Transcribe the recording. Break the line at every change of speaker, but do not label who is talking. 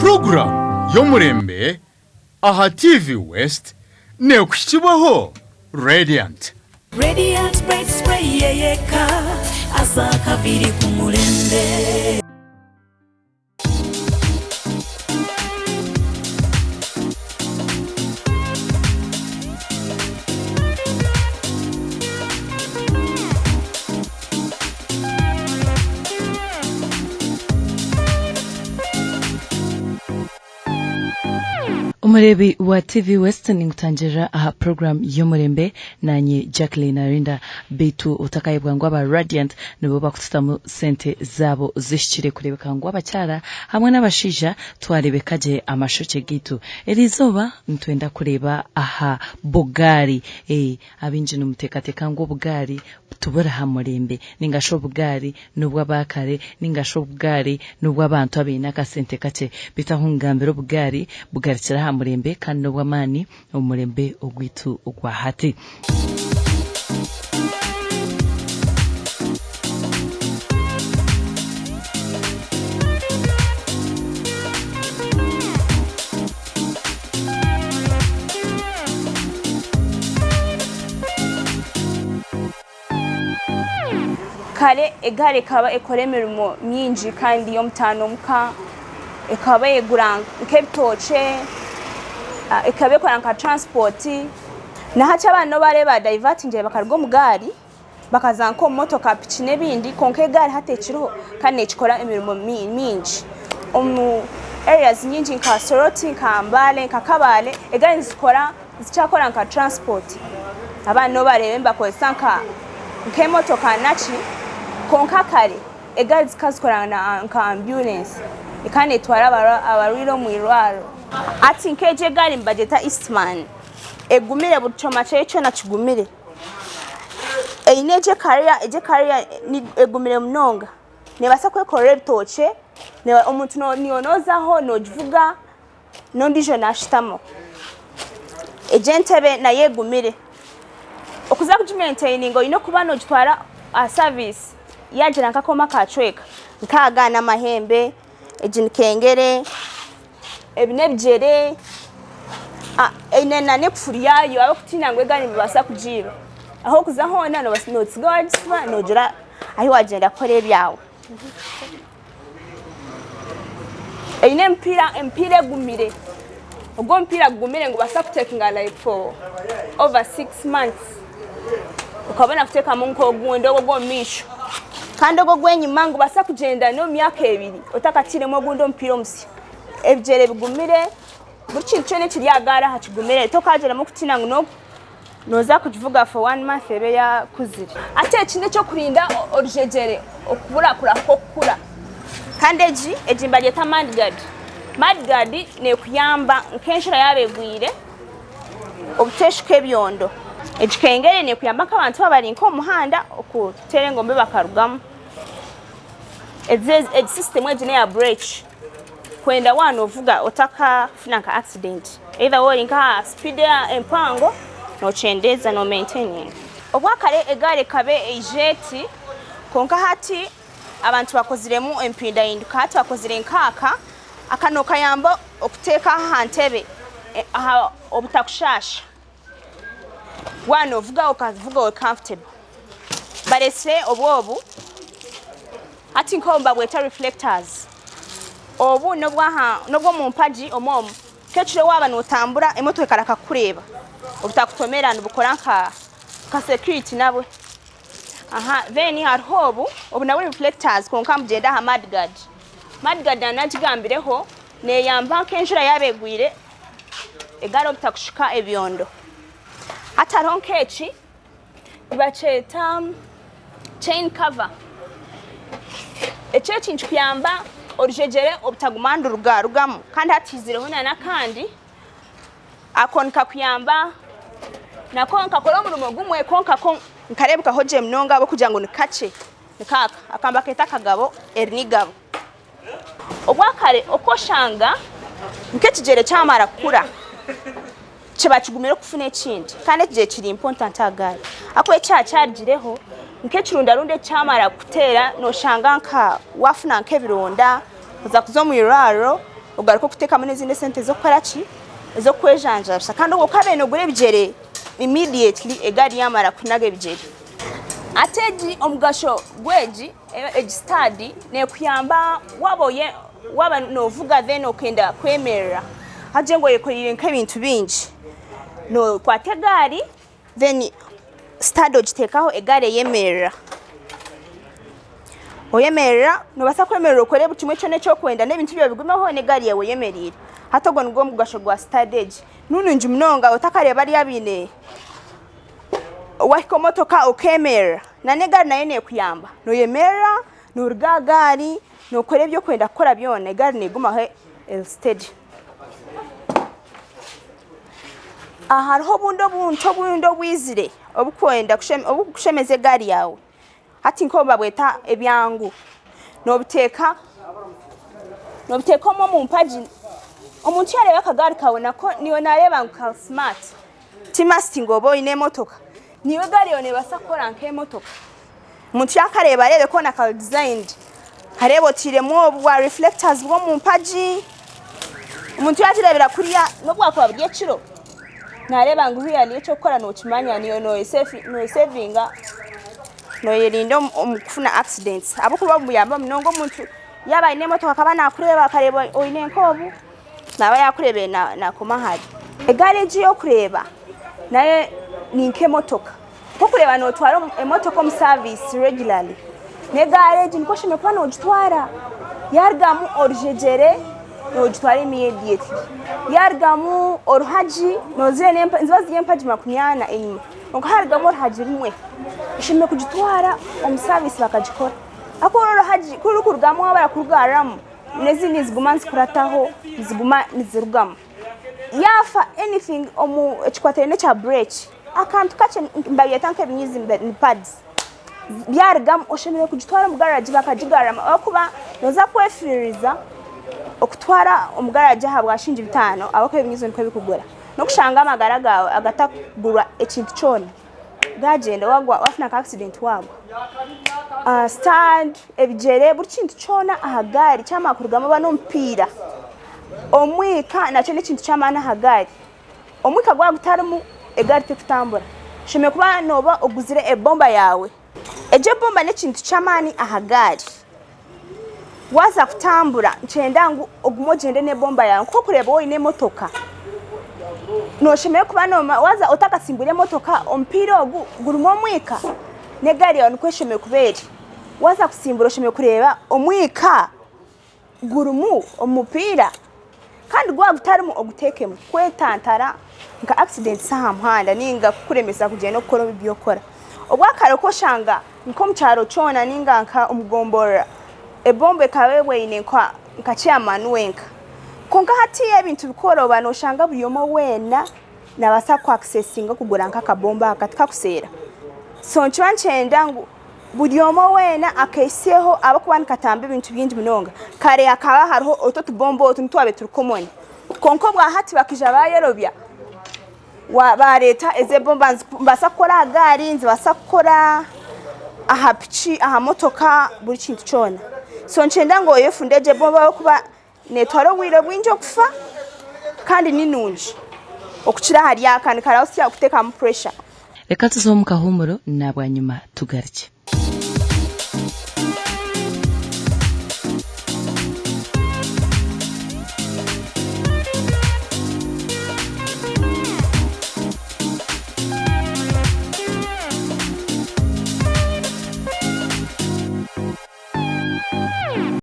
program y'omurembe aha TV West nekushikibaho Radiant
Bright Spray yeyeka asaka biri ku murembe.
Umurebi wa TV West ningutangira aha program y'omurembe nanye Jacqueline Arinda betu utakayebwa ngo aba Radiant nibo bakututamu sente zabo zishikire kurebeka ngo abacyara hamwe n'abashija twarebekaje amashoke gitu erizoba ntwenda kureba aha Bugari abinjino mutekateka ngo Bugari tubura hamurembe ningasho Bugari nubwo abakare ningasho Bugari nubwo abantu abina kasente kake bitahungambiro Bugari kira murembe kandi w'amani umurembe ogwitu ogwa hati
kale egare kaba ekoremerimo myinji kandi yo mutano muka ekaba yeguranga nkebitoce ekabe kwa nka transport na hacha abana bareba diverting bakargo mugari bakazanko motoka pichi nebindi konke gari hatekiroho kandi ekikora emirimo minji areas nyinji nka Soroti nka Mbale nka Kabale egari zikora zichakora nka transport abana barebe bakoza nka motoka nachi konka kare egari zikazikora nka ambulance ikane etwara abariro mu irwaro ati nkeje gari mbageta Eastman egumire buchoma cyecho na kigumire eineje career ni egumire mnonga ne basa kwe correctoche ne omuntu no nionozaho no jivuga no ndijo nashitamo ejentebe na yegumire okuza kujimaintaining ino kuba no gitwara a service yagira nkakoma kacweka nkagana mahembe ejinkengere ebinebjere enena nekufuriyayo abakutina ngwe gani basa kujiba aho kuzahona no notsigads no jira ahi wagenda kore byawe ine mpira gumire ubwo mpira gumire ngo basa kutekinga like for over 6 months ukabona kuteka munko gundo go misho kandi go gwenyuma ngo basa kugenda no myaka ebiri otakakiremo gundo mpira omsi ebjere bigumire bukincho ne kiryagara hakigumire tokagera mu kutina ngo noza kuvuga for 1 month ebe ya kuzira ate kinde cyo kurinda orujegere okubura kokura kandi ejimba lyeta madgard ne kuyamba nkenshira yabegwire obuteshike byondo ejikengere ne kuyamba kabantu babali nko muhanda okutere ngombe bakarugamo ed system ejine ya breach kwenda wano vuga otaka funaka accident either way nka speed ya empango no chendeza no maintaining obwakale egare kabe ejeti konka hati abantu bakoziremu empinda induka hati bakozire nkaka akanoka yamba okuteka hantebe aha obutakushasha wano vuga okavuga comfortable barese obwobu ati nkomba bweta reflectors obu nobwo mu mpaji omomu kechire waba notambura emoto ekaraka kureba obutakutomera ndubukora nka security nabwe then harhobu obu nawe reflectors konka mugenda ha madgard anajigambireho ne yamba kenjira yabegwire egaro butakushika ebyondo ataron kechi bacheta chain cover echechi nchukuyamba orujegere obutagumanda rugamo kandi hatizireho na kandi akonka kuyamba nakonka kora murumo gumwe konka nkarebuka hoje mnonga abo kugira ngo nikace nikaka akamba keta kagabo ernigabo obwakare okoshanga nkekigere cyamara kura kiba kigumire kufuna ekindi kandi kije kiri important agari akwe cyagireho nkekirunda runde cyamara kutera no shanga nka wafuna nkebironda uza kuzo mu iraro ugaruka kuteka muri zindi sente zo kwaraki zo kwejanjasha kandi uko kabeno gure bijere immediately egari yamara kunaga bijere ateji omugasho gweji age study ne kuyamba waboye waba novuga then okenda kwemerera haje ngo yekorire nk'ibintu bingi no kwategari then study ogitekaho egare yemerera oyemerera no basa kwemerera ukore bucimwe cyone cyo kwenda n'ibintu byo bigumaho negari yawe yemerira hatogo ngo mugasho gwa stage nununje mnonga utakareba ari yabine wako motoka okemera na negari nayo ne kuyamba no yemera no rugagari no kore byo kwenda kora byone gari negumaho stage hariho bundo bwizire obukwenda kushemeze gari yawe hati nko babweta ebyangu no biteka mu mpaji omuntu yareba akagari kawe nako niyo nareba nka smart timasti ngobo ine motoka niyo gari yone basakora nke motoka umuntu yakareba arebe ko naka designed harebo tiremo bwa reflectors bwo mu mpaji umuntu yajirebera kuriya no bwako bw'ekiro nareba ngo huya niyo cokora no kimanya niyo no savinga no yerindo umukufuna accidents abo kuba muyamba mnongo muntu yaba ine motoka kabana kureba akareba oine nkobu naba yakurebe na komahari egaleji yo kureba naye ninke motoka ko kureba no twara emotoka mu service regularly ne galeji niko shime kwa no gitwara yargamu orjejere no gitwara immediately yargamu orhaji no zene nzibazi yempaji makunyana enyuma ngo hargamu orhaji rimwe shime kugitwara om service bakagikora akoro orhaji kurukurgamu abara kurugaramu nezini zigumanzi kurataho ziguma nizirugama yafa anything omu ekikwaterene cha break akantu kache mbayeta nke binyizi ni pads byargam oshemere kugitwara mu garage bakajigarama akuba noza kwefiriza okutwara mu garage habwa shinji bitano abako binyizo niko bikugura no kushanga amagara gawe agatagura ekintu cyone gagenda wafuna ka accident wabo stand ebijere buri kintu cyona ahagari cyama kurugama bano mpira omwika nacho ne kintu cyamana ahagari omwika gwa gutarimu egari tekutambura shime kuba noba oguzire ebomba yawe eje bomba ne kintu cyamani ahagari waza kutambura nchendangu ogumogende ne bomba yawe ko kureba wowe ne motoka no shime kuba no waza utakasimbure motoka ompira gurumo mwika ne gari yawe nko shime kuberi waza kusimbura shime kureba omwika gurumu omupira kandi gwa gutarimu ogutekemu kwetantara nka accident saha muhanda ninga kuremeza kugenda okora bibyokora obwakare ko shanga nko mcharo chona ninga nka umugombora ebombe kawewe ine nka chairman wenka konka hati ebintu bikoroba no shanga buyomo wena nabasa ku accessinga kugura nka kabomba akatika kusera so nchwanda ngo buyomo wena akaiseho abakubani katambe ibintu byinji binonga kare akaba hariho ototu bombo otuntu turukomone konko bwa hati bakija bayerobya wa leta eze bomba basakora gari nzi basakora aha pichi aha motoka buri kintu cyona so ncenda ngo yefundeje bomba kuba netwaro wiro bwinjo kufa kandi ninunji okukira hari yakani karausya kuteka mu pressure
reka tuzomuka humuro nabwa nyuma tugarike